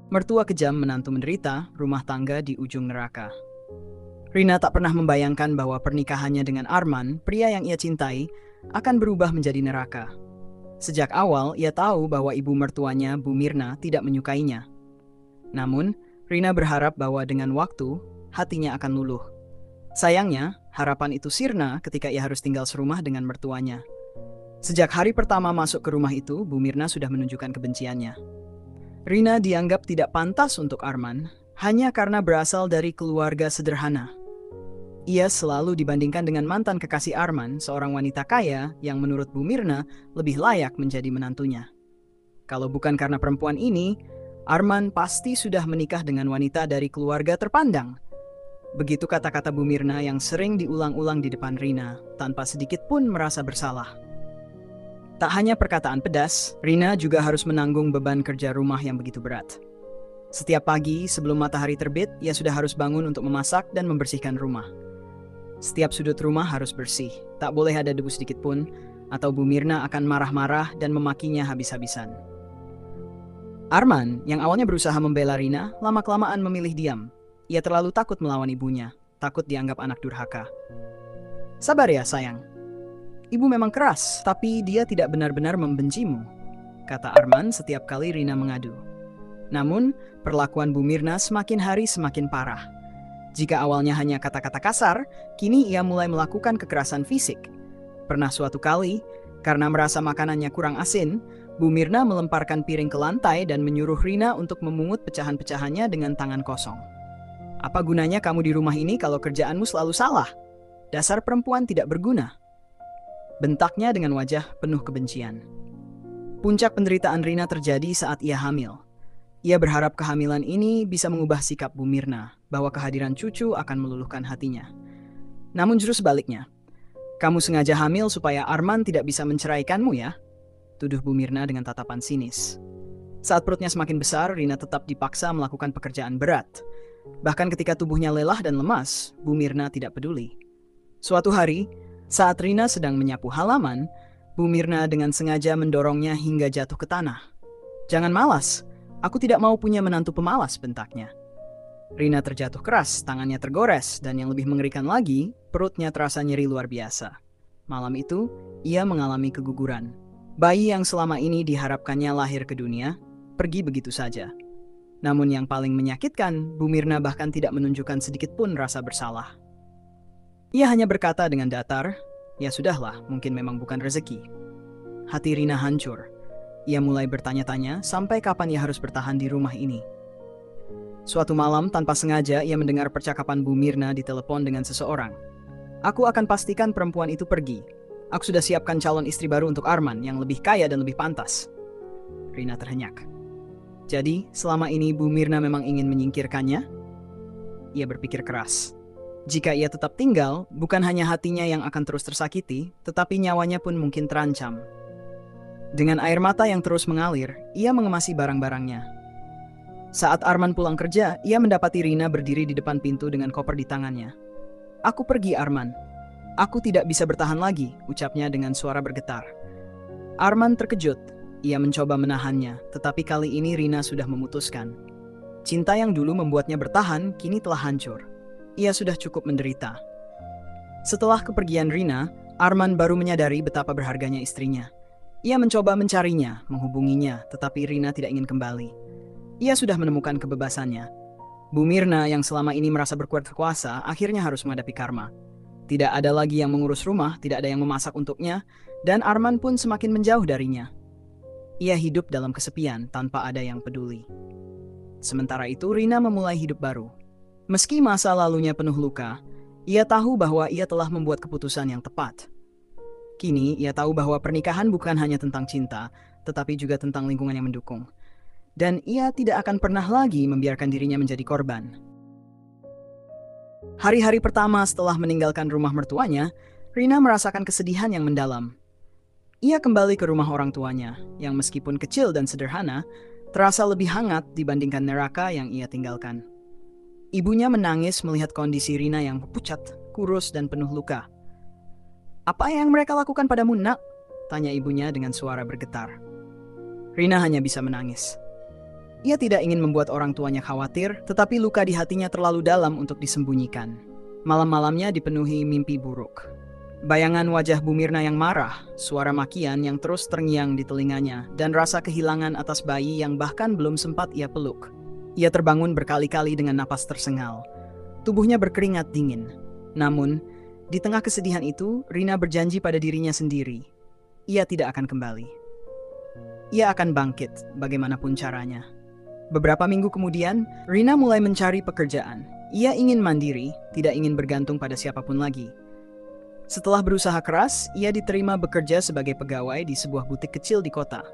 Mertua kejam menantu menderita, rumah tangga di ujung neraka. Rina tak pernah membayangkan bahwa pernikahannya dengan Arman, pria yang ia cintai, akan berubah menjadi neraka. Sejak awal, ia tahu bahwa ibu mertuanya, Bu Mirna, tidak menyukainya. Namun, Rina berharap bahwa dengan waktu, hatinya akan luluh. Sayangnya, harapan itu sirna ketika ia harus tinggal serumah dengan mertuanya. Sejak hari pertama masuk ke rumah itu, Bu Mirna sudah menunjukkan kebenciannya. Rina dianggap tidak pantas untuk Arman, hanya karena berasal dari keluarga sederhana. Ia selalu dibandingkan dengan mantan kekasih Arman, seorang wanita kaya yang menurut Bu Mirna lebih layak menjadi menantunya. Kalau bukan karena perempuan ini, Arman pasti sudah menikah dengan wanita dari keluarga terpandang. Begitu kata-kata Bu Mirna yang sering diulang-ulang di depan Rina, tanpa sedikit pun merasa bersalah. Tak hanya perkataan pedas, Rina juga harus menanggung beban kerja rumah yang begitu berat. Setiap pagi sebelum matahari terbit, ia sudah harus bangun untuk memasak dan membersihkan rumah. Setiap sudut rumah harus bersih, tak boleh ada debu sedikit pun, atau Bu Mirna akan marah-marah dan memakinya habis-habisan. Arman, yang awalnya berusaha membela Rina, lama-kelamaan memilih diam. Ia terlalu takut melawan ibunya, takut dianggap anak durhaka. Sabar ya sayang. Ibu memang keras, tapi dia tidak benar-benar membencimu, kata Arman setiap kali Rina mengadu. Namun, perlakuan Bu Mirna semakin hari semakin parah. Jika awalnya hanya kata-kata kasar, kini ia mulai melakukan kekerasan fisik. Pernah suatu kali, karena merasa makanannya kurang asin, Bu Mirna melemparkan piring ke lantai dan menyuruh Rina untuk memungut pecahan-pecahannya dengan tangan kosong. Apa gunanya kamu di rumah ini kalau kerjaanmu selalu salah? Dasar perempuan tidak berguna. Bentaknya dengan wajah penuh kebencian. Puncak penderitaan Rina terjadi saat ia hamil. Ia berharap kehamilan ini bisa mengubah sikap Bu Mirna, bahwa kehadiran cucu akan meluluhkan hatinya. Namun justru sebaliknya. Kamu sengaja hamil supaya Arman tidak bisa menceraikanmu ya? Tuduh Bu Mirna dengan tatapan sinis. Saat perutnya semakin besar, Rina tetap dipaksa melakukan pekerjaan berat. Bahkan ketika tubuhnya lelah dan lemas, Bu Mirna tidak peduli. Suatu hari, saat Rina sedang menyapu halaman, Bu Mirna dengan sengaja mendorongnya hingga jatuh ke tanah. Jangan malas, aku tidak mau punya menantu pemalas, bentaknya. Rina terjatuh keras, tangannya tergores, dan yang lebih mengerikan lagi, perutnya terasa nyeri luar biasa. Malam itu, ia mengalami keguguran. Bayi yang selama ini diharapkannya lahir ke dunia, pergi begitu saja. Namun yang paling menyakitkan, Bu Mirna bahkan tidak menunjukkan sedikit pun rasa bersalah. Ia hanya berkata dengan datar, ya sudahlah, mungkin memang bukan rezeki. Hati Rina hancur. Ia mulai bertanya-tanya sampai kapan ia harus bertahan di rumah ini. Suatu malam tanpa sengaja ia mendengar percakapan Bu Mirna di telepon dengan seseorang. Aku akan pastikan perempuan itu pergi. Aku sudah siapkan calon istri baru untuk Arman yang lebih kaya dan lebih pantas. Rina terhenyak. Jadi selama ini Bu Mirna memang ingin menyingkirkannya? Ia berpikir keras. Jika ia tetap tinggal, bukan hanya hatinya yang akan terus tersakiti, tetapi nyawanya pun mungkin terancam. Dengan air mata yang terus mengalir, ia mengemasi barang-barangnya. Saat Arman pulang kerja, ia mendapati Rina berdiri di depan pintu dengan koper di tangannya. Aku pergi, Arman. Aku tidak bisa bertahan lagi, ucapnya dengan suara bergetar. Arman terkejut. Ia mencoba menahannya, tetapi kali ini Rina sudah memutuskan. Cinta yang dulu membuatnya bertahan, kini telah hancur. Ia sudah cukup menderita. Setelah kepergian Rina, Arman baru menyadari betapa berharganya istrinya. Ia mencoba mencarinya, menghubunginya, tetapi Rina tidak ingin kembali. Ia sudah menemukan kebebasannya. Bu Mirna yang selama ini merasa berkuasa, akhirnya harus menghadapi karma. Tidak ada lagi yang mengurus rumah, tidak ada yang memasak untuknya, dan Arman pun semakin menjauh darinya. Ia hidup dalam kesepian tanpa ada yang peduli. Sementara itu Rina memulai hidup baru. Meski masa lalunya penuh luka, ia tahu bahwa ia telah membuat keputusan yang tepat. Kini ia tahu bahwa pernikahan bukan hanya tentang cinta, tetapi juga tentang lingkungan yang mendukung. Dan ia tidak akan pernah lagi membiarkan dirinya menjadi korban. Hari-hari pertama setelah meninggalkan rumah mertuanya, Rina merasakan kesedihan yang mendalam. Ia kembali ke rumah orang tuanya, yang meskipun kecil dan sederhana, terasa lebih hangat dibandingkan neraka yang ia tinggalkan. Ibunya menangis melihat kondisi Rina yang pucat, kurus, dan penuh luka. Apa yang mereka lakukan padamu, nak? Tanya ibunya dengan suara bergetar. Rina hanya bisa menangis. Ia tidak ingin membuat orang tuanya khawatir, tetapi luka di hatinya terlalu dalam untuk disembunyikan. Malam-malamnya dipenuhi mimpi buruk. Bayangan wajah Bu Mirna yang marah, suara makian yang terus terngiang di telinganya, dan rasa kehilangan atas bayi yang bahkan belum sempat ia peluk. Ia terbangun berkali-kali dengan napas tersengal. Tubuhnya berkeringat dingin. Namun, di tengah kesedihan itu, Rina berjanji pada dirinya sendiri. Ia tidak akan kembali. Ia akan bangkit, bagaimanapun caranya. Beberapa minggu kemudian, Rina mulai mencari pekerjaan. Ia ingin mandiri, tidak ingin bergantung pada siapapun lagi. Setelah berusaha keras, ia diterima bekerja sebagai pegawai di sebuah butik kecil di kota.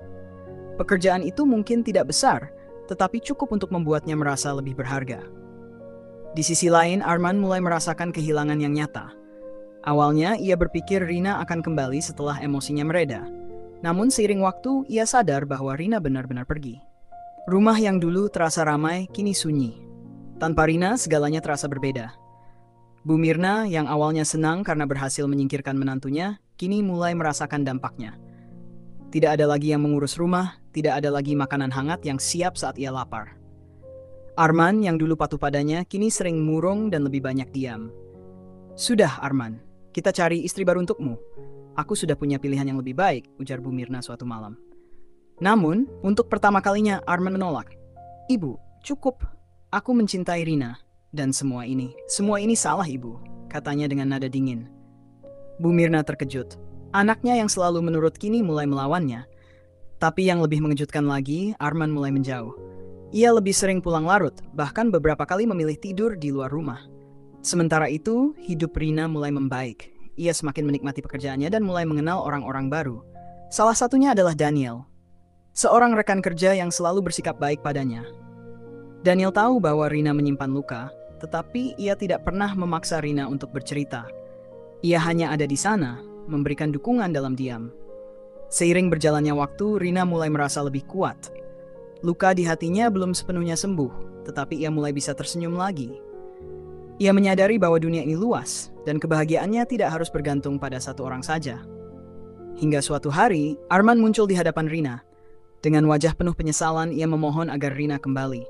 Pekerjaan itu mungkin tidak besar, tetapi cukup untuk membuatnya merasa lebih berharga. Di sisi lain, Arman mulai merasakan kehilangan yang nyata. Awalnya, ia berpikir Rina akan kembali setelah emosinya mereda. Namun seiring waktu, ia sadar bahwa Rina benar-benar pergi. Rumah yang dulu terasa ramai, kini sunyi. Tanpa Rina, segalanya terasa berbeda. Bu Mirna yang awalnya senang karena berhasil menyingkirkan menantunya, kini mulai merasakan dampaknya. Tidak ada lagi yang mengurus rumah, tidak ada lagi makanan hangat yang siap saat ia lapar. Arman yang dulu patuh padanya, kini sering murung dan lebih banyak diam. "Sudah, Arman, kita cari istri baru untukmu. Aku sudah punya pilihan yang lebih baik," ujar Bu Mirna suatu malam. Namun, untuk pertama kalinya Arman menolak. "Ibu, cukup. Aku mencintai Rina. Dan semua ini salah ibu," katanya dengan nada dingin. Bu Mirna terkejut. Anaknya yang selalu menurut kini mulai melawannya. Tapi yang lebih mengejutkan lagi, Arman mulai menjauh. Ia lebih sering pulang larut, bahkan beberapa kali memilih tidur di luar rumah. Sementara itu, hidup Rina mulai membaik. Ia semakin menikmati pekerjaannya dan mulai mengenal orang-orang baru. Salah satunya adalah Daniel, seorang rekan kerja yang selalu bersikap baik padanya. Daniel tahu bahwa Rina menyimpan luka, tetapi ia tidak pernah memaksa Rina untuk bercerita. Ia hanya ada di sana, memberikan dukungan dalam diam. Seiring berjalannya waktu, Rina mulai merasa lebih kuat. Luka di hatinya belum sepenuhnya sembuh, tetapi ia mulai bisa tersenyum lagi. Ia menyadari bahwa dunia ini luas, dan kebahagiaannya tidak harus bergantung pada satu orang saja. Hingga suatu hari, Arman muncul di hadapan Rina. Dengan wajah penuh penyesalan, ia memohon agar Rina kembali.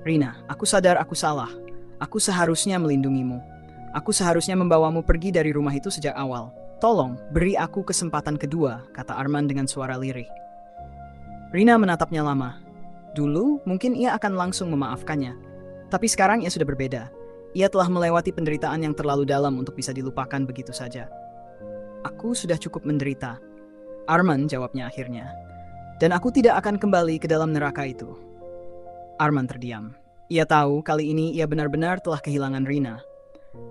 "Rina, aku sadar aku salah. Aku seharusnya melindungimu. Aku seharusnya membawamu pergi dari rumah itu sejak awal. Tolong, beri aku kesempatan kedua," kata Arman dengan suara lirih. Rina menatapnya lama. Dulu, mungkin ia akan langsung memaafkannya. Tapi sekarang ia sudah berbeda. Ia telah melewati penderitaan yang terlalu dalam untuk bisa dilupakan begitu saja. "Aku sudah cukup menderita," Arman jawabnya akhirnya. "Dan aku tidak akan kembali ke dalam neraka itu." Arman terdiam. Ia tahu kali ini ia benar-benar telah kehilangan Rina.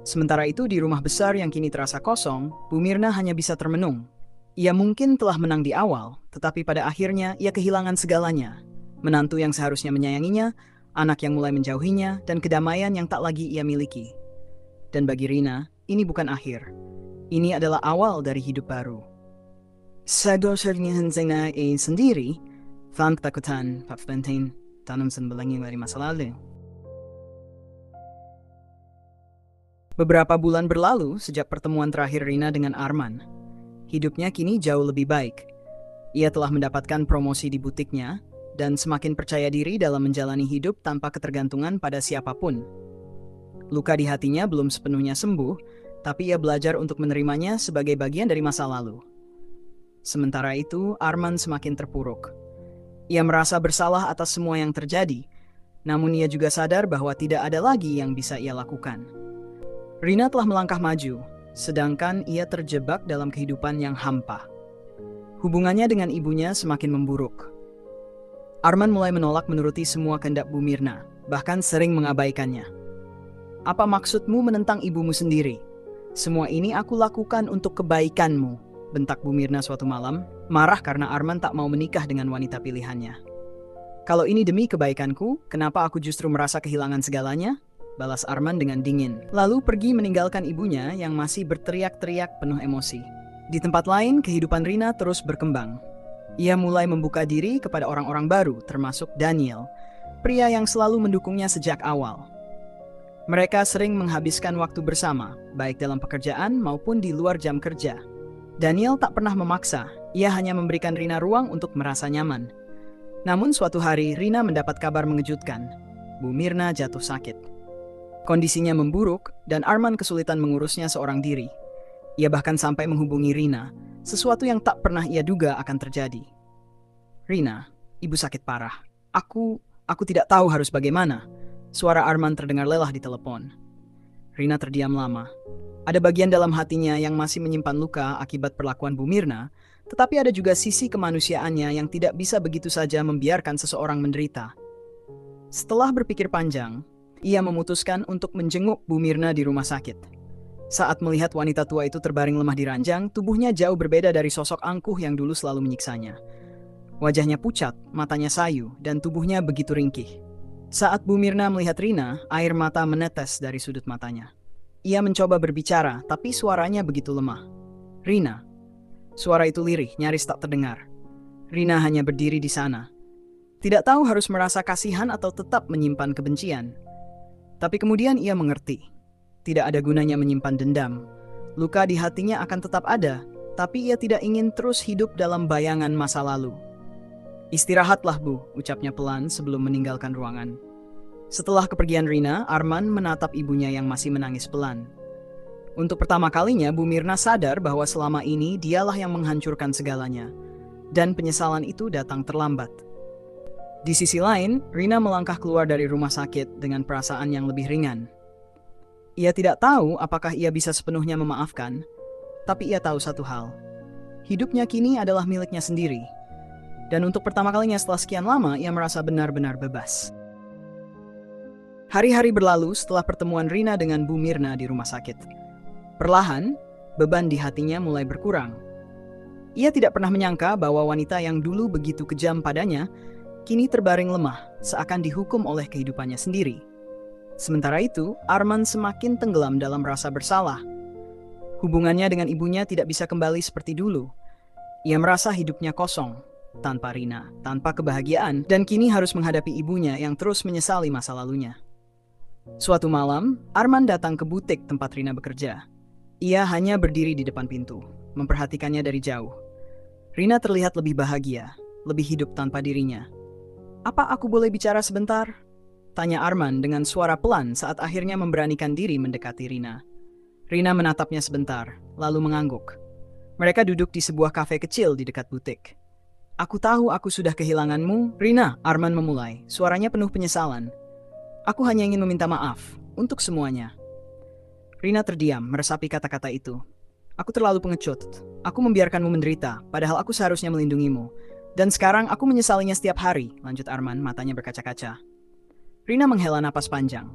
Sementara itu di rumah besar yang kini terasa kosong, Bu Mirna hanya bisa termenung. Ia mungkin telah menang di awal, tetapi pada akhirnya ia kehilangan segalanya. Menantu yang seharusnya menyayanginya, anak yang mulai menjauhinya, dan kedamaian yang tak lagi ia miliki. Dan bagi Rina, ini bukan akhir. Ini adalah awal dari hidup baru. Seharusnya hanya sendiri, faham ketakutan, Pak Valentine, tanam sembelangi dari masa lalu. Beberapa bulan berlalu sejak pertemuan terakhir Rina dengan Arman. Hidupnya kini jauh lebih baik. Ia telah mendapatkan promosi di butiknya dan semakin percaya diri dalam menjalani hidup tanpa ketergantungan pada siapapun. Luka di hatinya belum sepenuhnya sembuh, tapi ia belajar untuk menerimanya sebagai bagian dari masa lalu. Sementara itu, Arman semakin terpuruk. Ia merasa bersalah atas semua yang terjadi, namun ia juga sadar bahwa tidak ada lagi yang bisa ia lakukan. Rina telah melangkah maju, sedangkan ia terjebak dalam kehidupan yang hampa. Hubungannya dengan ibunya semakin memburuk. Arman mulai menolak menuruti semua kehendak Bu Mirna, bahkan sering mengabaikannya. "Apa maksudmu menentang ibumu sendiri? Semua ini aku lakukan untuk kebaikanmu," bentak Bu Mirna suatu malam, marah karena Arman tak mau menikah dengan wanita pilihannya. "Kalau ini demi kebaikanku, kenapa aku justru merasa kehilangan segalanya?" balas Arman dengan dingin. Lalu pergi meninggalkan ibunya yang masih berteriak-teriak penuh emosi. Di tempat lain, kehidupan Rina terus berkembang. Ia mulai membuka diri kepada orang-orang baru, termasuk Daniel, pria yang selalu mendukungnya sejak awal. Mereka sering menghabiskan waktu bersama, baik dalam pekerjaan maupun di luar jam kerja. Daniel tak pernah memaksa, ia hanya memberikan Rina ruang untuk merasa nyaman. Namun suatu hari Rina mendapat kabar mengejutkan. Bu Mirna jatuh sakit. Kondisinya memburuk dan Arman kesulitan mengurusnya seorang diri. Ia bahkan sampai menghubungi Rina, sesuatu yang tak pernah ia duga akan terjadi. "Rina, ibu sakit parah. Aku tidak tahu harus bagaimana." Suara Arman terdengar lelah di telepon. Rina terdiam lama. Ada bagian dalam hatinya yang masih menyimpan luka akibat perlakuan Bu Mirna, tetapi ada juga sisi kemanusiaannya yang tidak bisa begitu saja membiarkan seseorang menderita. Setelah berpikir panjang, ia memutuskan untuk menjenguk Bu Mirna di rumah sakit. Saat melihat wanita tua itu terbaring lemah di ranjang, tubuhnya jauh berbeda dari sosok angkuh yang dulu selalu menyiksanya. Wajahnya pucat, matanya sayu, dan tubuhnya begitu ringkih. Saat Bu Mirna melihat Rina, air mata menetes dari sudut matanya. Ia mencoba berbicara, tapi suaranya begitu lemah. "Rina." Suara itu lirih, nyaris tak terdengar. Rina hanya berdiri di sana. Tidak tahu harus merasa kasihan atau tetap menyimpan kebencian. Tapi kemudian ia mengerti. Tidak ada gunanya menyimpan dendam. Luka di hatinya akan tetap ada, tapi ia tidak ingin terus hidup dalam bayangan masa lalu. "Istirahatlah, Bu," ucapnya pelan sebelum meninggalkan ruangan. Setelah kepergian Rina, Arman menatap ibunya yang masih menangis pelan. Untuk pertama kalinya, Bu Mirna sadar bahwa selama ini dialah yang menghancurkan segalanya. Dan penyesalan itu datang terlambat. Di sisi lain, Rina melangkah keluar dari rumah sakit dengan perasaan yang lebih ringan. Ia tidak tahu apakah ia bisa sepenuhnya memaafkan, tapi ia tahu satu hal. Hidupnya kini adalah miliknya sendiri. Dan untuk pertama kalinya setelah sekian lama, ia merasa benar-benar bebas. Hari-hari berlalu setelah pertemuan Rina dengan Bu Mirna di rumah sakit. Perlahan, beban di hatinya mulai berkurang. Ia tidak pernah menyangka bahwa wanita yang dulu begitu kejam padanya, kini terbaring lemah, seakan dihukum oleh kehidupannya sendiri. Sementara itu, Arman semakin tenggelam dalam rasa bersalah. Hubungannya dengan ibunya tidak bisa kembali seperti dulu. Ia merasa hidupnya kosong, tanpa Rina, tanpa kebahagiaan, dan kini harus menghadapi ibunya yang terus menyesali masa lalunya. Suatu malam, Arman datang ke butik tempat Rina bekerja. Ia hanya berdiri di depan pintu, memperhatikannya dari jauh. Rina terlihat lebih bahagia, lebih hidup tanpa dirinya. "Apa aku boleh bicara sebentar?" tanya Arman dengan suara pelan saat akhirnya memberanikan diri mendekati Rina. Rina menatapnya sebentar, lalu mengangguk. Mereka duduk di sebuah kafe kecil di dekat butik. "Aku tahu aku sudah kehilanganmu, Rina," Arman memulai, suaranya penuh penyesalan. "Aku hanya ingin meminta maaf, untuk semuanya." Rina terdiam, meresapi kata-kata itu. "Aku terlalu pengecut. Aku membiarkanmu menderita, padahal aku seharusnya melindungimu. Dan sekarang aku menyesalinya setiap hari," lanjut Arman, matanya berkaca-kaca. Rina menghela napas panjang.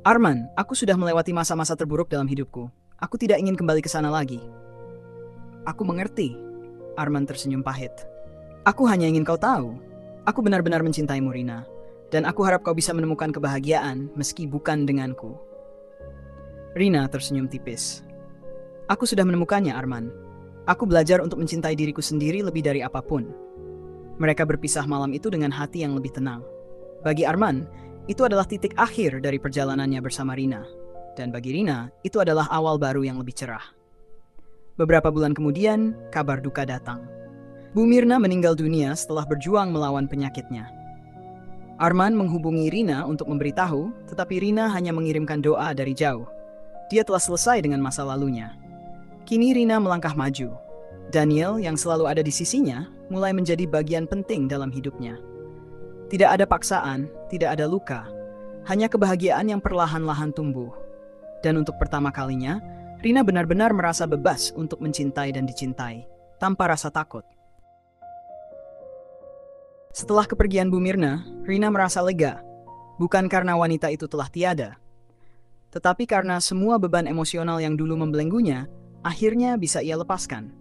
"Arman, aku sudah melewati masa-masa terburuk dalam hidupku. Aku tidak ingin kembali ke sana lagi." "Aku mengerti." Arman tersenyum pahit. "Aku hanya ingin kau tahu. Aku benar-benar mencintaimu, Rina. Dan aku harap kau bisa menemukan kebahagiaan meski bukan denganku." Rina tersenyum tipis. "Aku sudah menemukannya, Arman. Aku belajar untuk mencintai diriku sendiri lebih dari apapun." Mereka berpisah malam itu dengan hati yang lebih tenang. Bagi Arman, itu adalah titik akhir dari perjalanannya bersama Rina. Dan bagi Rina, itu adalah awal baru yang lebih cerah. Beberapa bulan kemudian, kabar duka datang. Bu Mirna meninggal dunia setelah berjuang melawan penyakitnya. Arman menghubungi Rina untuk memberitahu, tetapi Rina hanya mengirimkan doa dari jauh. Dia telah selesai dengan masa lalunya. Kini Rina melangkah maju. Daniel yang selalu ada di sisinya mulai menjadi bagian penting dalam hidupnya. Tidak ada paksaan, tidak ada luka, hanya kebahagiaan yang perlahan-lahan tumbuh. Dan untuk pertama kalinya, Rina benar-benar merasa bebas untuk mencintai dan dicintai, tanpa rasa takut. Setelah kepergian Bu Mirna, Rina merasa lega, bukan karena wanita itu telah tiada, tetapi karena semua beban emosional yang dulu membelenggunya, akhirnya bisa ia lepaskan.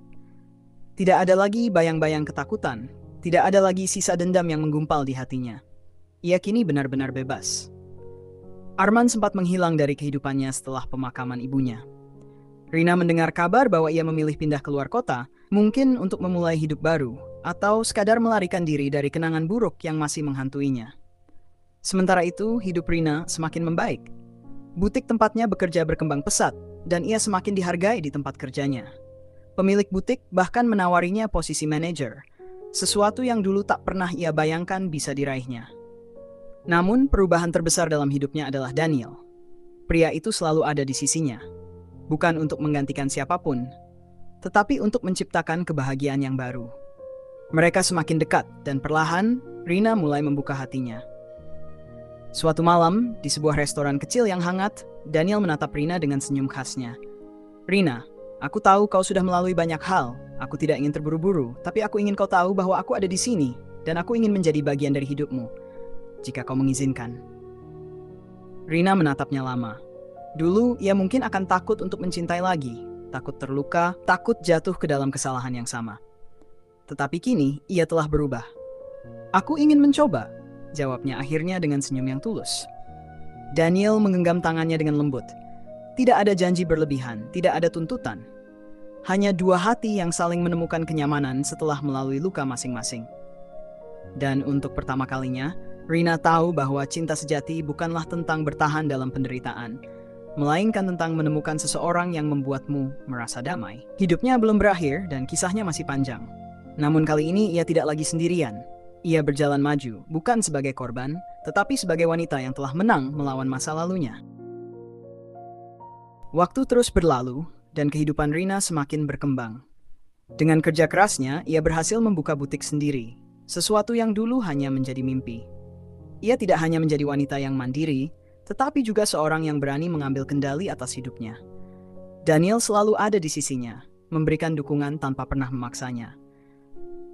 Tidak ada lagi bayang-bayang ketakutan, tidak ada lagi sisa dendam yang menggumpal di hatinya. Ia kini benar-benar bebas. Arman sempat menghilang dari kehidupannya setelah pemakaman ibunya. Rina mendengar kabar bahwa ia memilih pindah keluar kota, mungkin untuk memulai hidup baru, atau sekadar melarikan diri dari kenangan buruk yang masih menghantuinya. Sementara itu, hidup Rina semakin membaik. Butik tempatnya bekerja berkembang pesat, dan ia semakin dihargai di tempat kerjanya. Pemilik butik bahkan menawarinya posisi manajer. sesuatu yang dulu tak pernah ia bayangkan bisa diraihnya. Namun, perubahan terbesar dalam hidupnya adalah Daniel. Pria itu selalu ada di sisinya, bukan untuk menggantikan siapapun, tetapi untuk menciptakan kebahagiaan yang baru. Mereka semakin dekat, dan perlahan, Rina mulai membuka hatinya. Suatu malam, di sebuah restoran kecil yang hangat, Daniel menatap Rina dengan senyum khasnya. "Rina, aku tahu kau sudah melalui banyak hal. Aku tidak ingin terburu-buru, tapi aku ingin kau tahu bahwa aku ada di sini, dan aku ingin menjadi bagian dari hidupmu, jika kau mengizinkan." Rina menatapnya lama. Dulu, ia mungkin akan takut untuk mencintai lagi, takut terluka, takut jatuh ke dalam kesalahan yang sama. Tetapi kini, ia telah berubah. "Aku ingin mencoba," jawabnya akhirnya dengan senyum yang tulus. Daniel menggenggam tangannya dengan lembut. Tidak ada janji berlebihan, tidak ada tuntutan. Hanya dua hati yang saling menemukan kenyamanan setelah melalui luka masing-masing. Dan untuk pertama kalinya, Rina tahu bahwa cinta sejati bukanlah tentang bertahan dalam penderitaan, melainkan tentang menemukan seseorang yang membuatmu merasa damai. Hidupnya belum berakhir dan kisahnya masih panjang. Namun kali ini ia tidak lagi sendirian. Ia berjalan maju, bukan sebagai korban, tetapi sebagai wanita yang telah menang melawan masa lalunya. Waktu terus berlalu, dan kehidupan Rina semakin berkembang. Dengan kerja kerasnya, ia berhasil membuka butik sendiri, sesuatu yang dulu hanya menjadi mimpi. Ia tidak hanya menjadi wanita yang mandiri, tetapi juga seorang yang berani mengambil kendali atas hidupnya. Daniel selalu ada di sisinya, memberikan dukungan tanpa pernah memaksanya.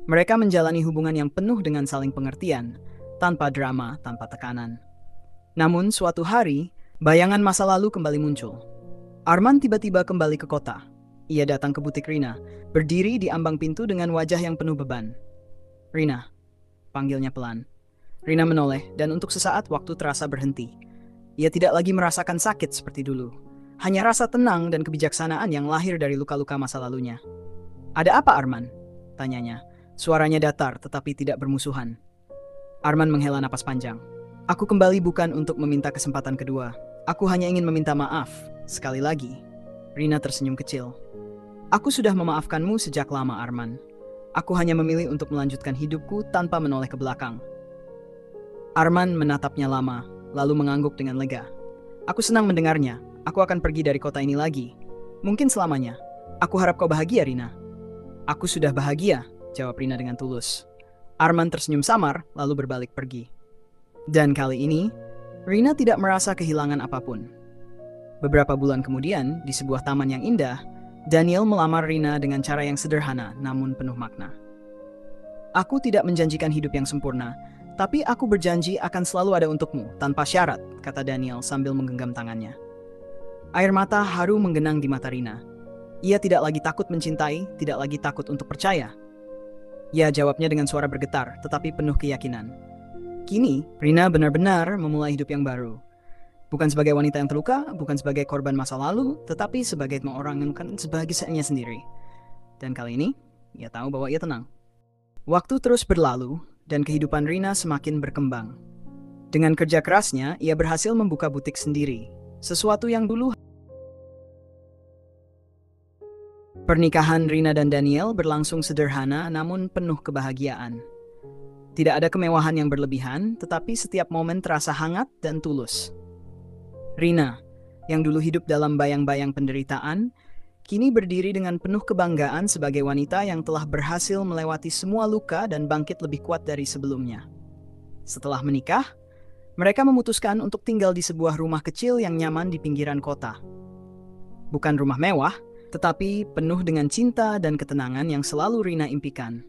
Mereka menjalani hubungan yang penuh dengan saling pengertian, tanpa drama, tanpa tekanan. Namun suatu hari, bayangan masa lalu kembali muncul. Arman tiba-tiba kembali ke kota. Ia datang ke butik Rina, berdiri di ambang pintu dengan wajah yang penuh beban. "Rina," panggilnya pelan. Rina menoleh, dan untuk sesaat waktu terasa berhenti. Ia tidak lagi merasakan sakit seperti dulu. Hanya rasa tenang dan kebijaksanaan yang lahir dari luka-luka masa lalunya. "Ada apa, Arman?" tanyanya. Suaranya datar tetapi tidak bermusuhan. Arman menghela napas panjang. "Aku kembali bukan untuk meminta kesempatan kedua. Aku hanya ingin meminta maaf, sekali lagi." Rina tersenyum kecil. "Aku sudah memaafkanmu sejak lama, Arman. Aku hanya memilih untuk melanjutkan hidupku tanpa menoleh ke belakang." Arman menatapnya lama, lalu mengangguk dengan lega. "Aku senang mendengarnya. Aku akan pergi dari kota ini lagi. Mungkin selamanya. Aku harap kau bahagia, Rina." "Aku sudah bahagia," jawab Rina dengan tulus. Arman tersenyum samar, lalu berbalik pergi. Dan kali ini, Rina tidak merasa kehilangan apapun. Beberapa bulan kemudian, di sebuah taman yang indah, Daniel melamar Rina dengan cara yang sederhana namun penuh makna. "Aku tidak menjanjikan hidup yang sempurna, tapi aku berjanji akan selalu ada untukmu, tanpa syarat," kata Daniel sambil menggenggam tangannya. Air mata haru menggenang di mata Rina. Ia tidak lagi takut mencintai, tidak lagi takut untuk percaya. "Ya," jawabnya dengan suara bergetar, tetapi penuh keyakinan. Kini, Rina benar-benar memulai hidup yang baru. Bukan sebagai wanita yang terluka, bukan sebagai korban masa lalu, tetapi sebagai orang yang bukan sebagai sendiri. Dan kali ini, ia tahu bahwa ia tenang. Waktu terus berlalu, dan kehidupan Rina semakin berkembang. Dengan kerja kerasnya, ia berhasil membuka butik sendiri, sesuatu yang dulu. Pernikahan Rina dan Daniel berlangsung sederhana namun penuh kebahagiaan. Tidak ada kemewahan yang berlebihan, tetapi setiap momen terasa hangat dan tulus. Rina, yang dulu hidup dalam bayang-bayang penderitaan, kini berdiri dengan penuh kebanggaan sebagai wanita yang telah berhasil melewati semua luka dan bangkit lebih kuat dari sebelumnya. Setelah menikah, mereka memutuskan untuk tinggal di sebuah rumah kecil yang nyaman di pinggiran kota. Bukan rumah mewah, tetapi penuh dengan cinta dan ketenangan yang selalu Rina impikan.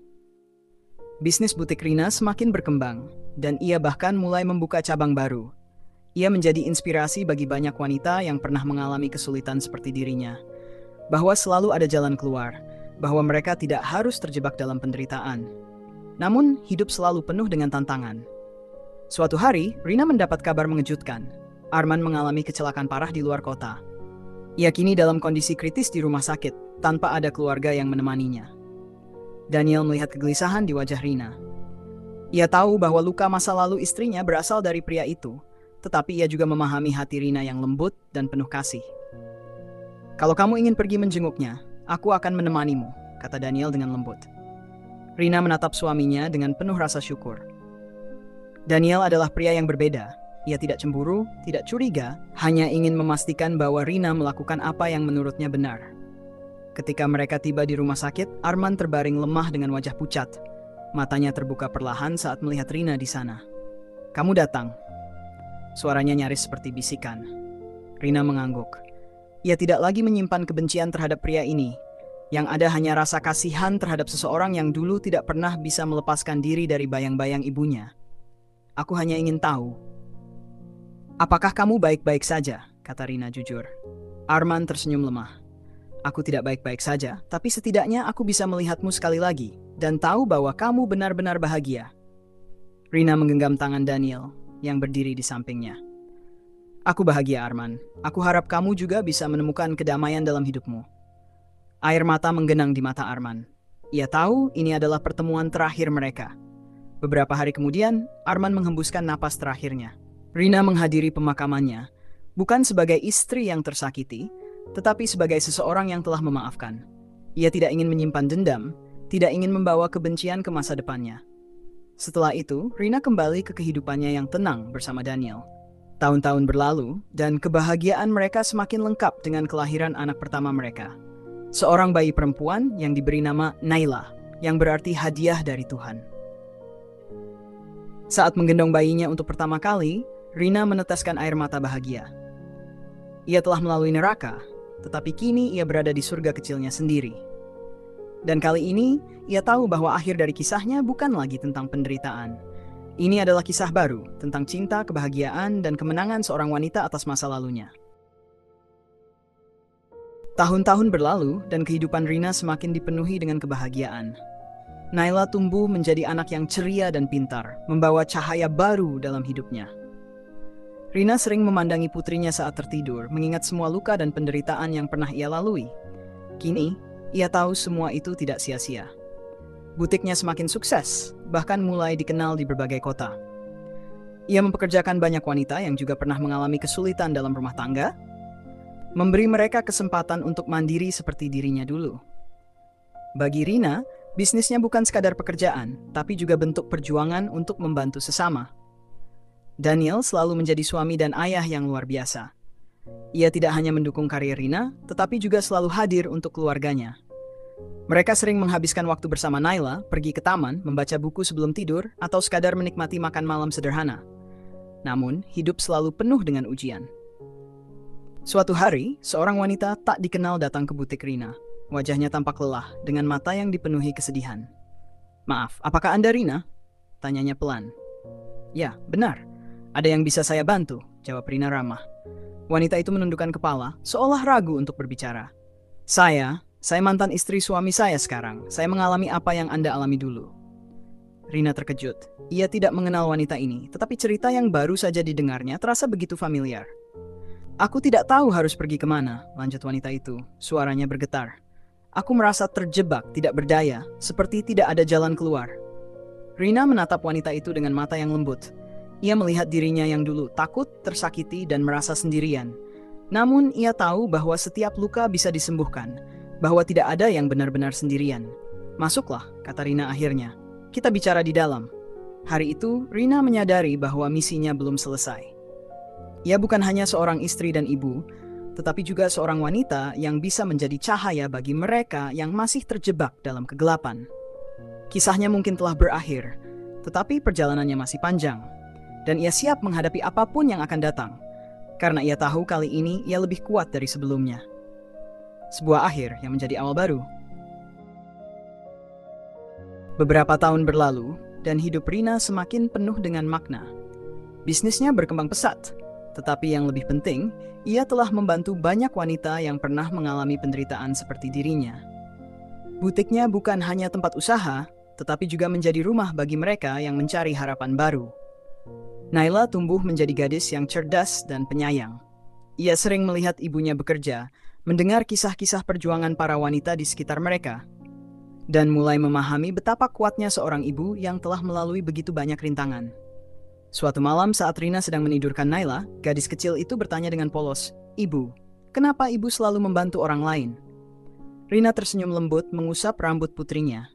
Bisnis butik Rina semakin berkembang, dan ia bahkan mulai membuka cabang baru. Ia menjadi inspirasi bagi banyak wanita yang pernah mengalami kesulitan seperti dirinya, bahwa selalu ada jalan keluar, bahwa mereka tidak harus terjebak dalam penderitaan. Namun, hidup selalu penuh dengan tantangan. Suatu hari, Rina mendapat kabar mengejutkan. Arman mengalami kecelakaan parah di luar kota. Ia kini dalam kondisi kritis di rumah sakit, tanpa ada keluarga yang menemaninya. Daniel melihat kegelisahan di wajah Rina. Ia tahu bahwa luka masa lalu istrinya berasal dari pria itu, tetapi ia juga memahami hati Rina yang lembut dan penuh kasih. "Kalau kamu ingin pergi menjenguknya, aku akan menemanimu," kata Daniel dengan lembut. Rina menatap suaminya dengan penuh rasa syukur. Daniel adalah pria yang berbeda. Ia tidak cemburu, tidak curiga, hanya ingin memastikan bahwa Rina melakukan apa yang menurutnya benar. Ketika mereka tiba di rumah sakit, Arman terbaring lemah dengan wajah pucat. Matanya terbuka perlahan saat melihat Rina di sana. "Kamu datang." Suaranya nyaris seperti bisikan. Rina mengangguk. Ia tidak lagi menyimpan kebencian terhadap pria ini. Yang ada hanya rasa kasihan terhadap seseorang yang dulu tidak pernah bisa melepaskan diri dari bayang-bayang ibunya. "Aku hanya ingin tahu." "Apakah kamu baik-baik saja?" kata Rina jujur. Arman tersenyum lemah. "Aku tidak baik-baik saja, tapi setidaknya aku bisa melihatmu sekali lagi dan tahu bahwa kamu benar-benar bahagia." Rina menggenggam tangan Daniel yang berdiri di sampingnya. "Aku bahagia, Arman. Aku harap kamu juga bisa menemukan kedamaian dalam hidupmu." Air mata menggenang di mata Arman. Ia tahu ini adalah pertemuan terakhir mereka. Beberapa hari kemudian, Arman menghembuskan napas terakhirnya. Rina menghadiri pemakamannya, bukan sebagai istri yang tersakiti, tetapi sebagai seseorang yang telah memaafkan. Ia tidak ingin menyimpan dendam, tidak ingin membawa kebencian ke masa depannya. Setelah itu, Rina kembali ke kehidupannya yang tenang bersama Daniel. Tahun-tahun berlalu, dan kebahagiaan mereka semakin lengkap dengan kelahiran anak pertama mereka. Seorang bayi perempuan yang diberi nama Naila, yang berarti hadiah dari Tuhan. Saat menggendong bayinya untuk pertama kali, Rina meneteskan air mata bahagia. Ia telah melalui neraka, tetapi kini ia berada di surga kecilnya sendiri. Dan kali ini, ia tahu bahwa akhir dari kisahnya bukan lagi tentang penderitaan. Ini adalah kisah baru tentang cinta, kebahagiaan, dan kemenangan seorang wanita atas masa lalunya. Tahun-tahun berlalu dan kehidupan Rina semakin dipenuhi dengan kebahagiaan. Naila tumbuh menjadi anak yang ceria dan pintar, membawa cahaya baru dalam hidupnya. Rina sering memandangi putrinya saat tertidur, mengingat semua luka dan penderitaan yang pernah ia lalui. Kini, ia tahu semua itu tidak sia-sia. Butiknya semakin sukses, bahkan mulai dikenal di berbagai kota. Ia mempekerjakan banyak wanita yang juga pernah mengalami kesulitan dalam rumah tangga, memberi mereka kesempatan untuk mandiri seperti dirinya dulu. Bagi Rina, bisnisnya bukan sekadar pekerjaan, tapi juga bentuk perjuangan untuk membantu sesama. Daniel selalu menjadi suami dan ayah yang luar biasa. Ia tidak hanya mendukung karir Rina, tetapi juga selalu hadir untuk keluarganya. Mereka sering menghabiskan waktu bersama Naila, pergi ke taman, membaca buku sebelum tidur, atau sekadar menikmati makan malam sederhana. Namun, hidup selalu penuh dengan ujian. Suatu hari, seorang wanita tak dikenal datang ke butik Rina. Wajahnya tampak lelah, dengan mata yang dipenuhi kesedihan. "Maaf, apakah Anda Rina?" tanyanya pelan. "Ya, benar. Ada yang bisa saya bantu?" jawab Rina ramah. Wanita itu menundukkan kepala, seolah ragu untuk berbicara. Saya mantan istri suami saya sekarang. Saya mengalami apa yang Anda alami dulu." Rina terkejut. Ia tidak mengenal wanita ini, tetapi cerita yang baru saja didengarnya terasa begitu familiar. "Aku tidak tahu harus pergi kemana," lanjut wanita itu. Suaranya bergetar. "Aku merasa terjebak, tidak berdaya, seperti tidak ada jalan keluar." Rina menatap wanita itu dengan mata yang lembut. Ia melihat dirinya yang dulu takut, tersakiti, dan merasa sendirian. Namun ia tahu bahwa setiap luka bisa disembuhkan, bahwa tidak ada yang benar-benar sendirian. "Masuklah," kata Rina akhirnya. "Kita bicara di dalam." Hari itu, Rina menyadari bahwa misinya belum selesai. Ia bukan hanya seorang istri dan ibu, tetapi juga seorang wanita yang bisa menjadi cahaya bagi mereka yang masih terjebak dalam kegelapan. Kisahnya mungkin telah berakhir, tetapi perjalanannya masih panjang. Dan ia siap menghadapi apapun yang akan datang, karena ia tahu kali ini ia lebih kuat dari sebelumnya. Sebuah akhir yang menjadi awal baru. Beberapa tahun berlalu, dan hidup Rina semakin penuh dengan makna. Bisnisnya berkembang pesat, tetapi yang lebih penting, ia telah membantu banyak wanita yang pernah mengalami penderitaan seperti dirinya. Butiknya bukan hanya tempat usaha, tetapi juga menjadi rumah bagi mereka yang mencari harapan baru. Naila tumbuh menjadi gadis yang cerdas dan penyayang. Ia sering melihat ibunya bekerja, mendengar kisah-kisah perjuangan para wanita di sekitar mereka, dan mulai memahami betapa kuatnya seorang ibu yang telah melalui begitu banyak rintangan. Suatu malam saat Rina sedang menidurkan Naila, gadis kecil itu bertanya dengan polos, "Ibu, kenapa ibu selalu membantu orang lain?" Rina tersenyum lembut mengusap rambut putrinya.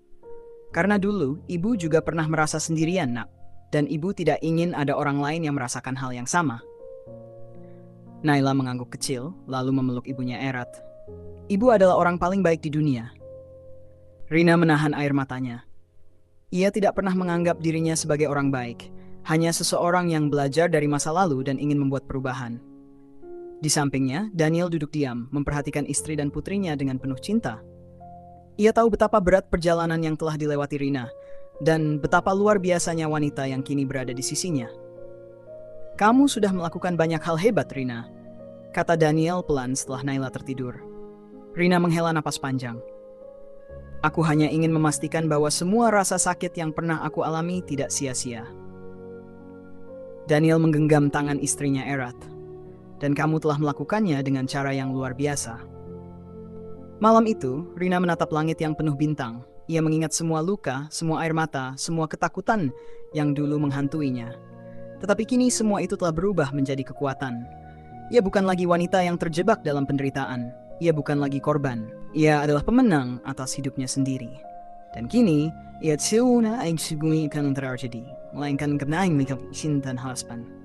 Karena dulu, ibu juga pernah merasa sendirian, nak. Dan ibu tidak ingin ada orang lain yang merasakan hal yang sama. Naila mengangguk kecil, lalu memeluk ibunya erat. Ibu adalah orang paling baik di dunia. Rina menahan air matanya. Ia tidak pernah menganggap dirinya sebagai orang baik, hanya seseorang yang belajar dari masa lalu dan ingin membuat perubahan. Di sampingnya, Daniel duduk diam, memperhatikan istri dan putrinya dengan penuh cinta. Ia tahu betapa berat perjalanan yang telah dilewati Rina, dan betapa luar biasanya wanita yang kini berada di sisinya. Kamu sudah melakukan banyak hal hebat, Rina, kata Daniel pelan setelah Naila tertidur. Rina menghela napas panjang. Aku hanya ingin memastikan bahwa semua rasa sakit yang pernah aku alami tidak sia-sia. Daniel menggenggam tangan istrinya erat. Dan kamu telah melakukannya dengan cara yang luar biasa. Malam itu, Rina menatap langit yang penuh bintang. Ia mengingat semua luka, semua air mata, semua ketakutan yang dulu menghantuinya. Tetapi kini semua itu telah berubah menjadi kekuatan. Ia bukan lagi wanita yang terjebak dalam penderitaan. Ia bukan lagi korban. Ia adalah pemenang atas hidupnya sendiri. Dan kini, ia tidak akan terjadi, melainkan kemenangan cinta dan harapan.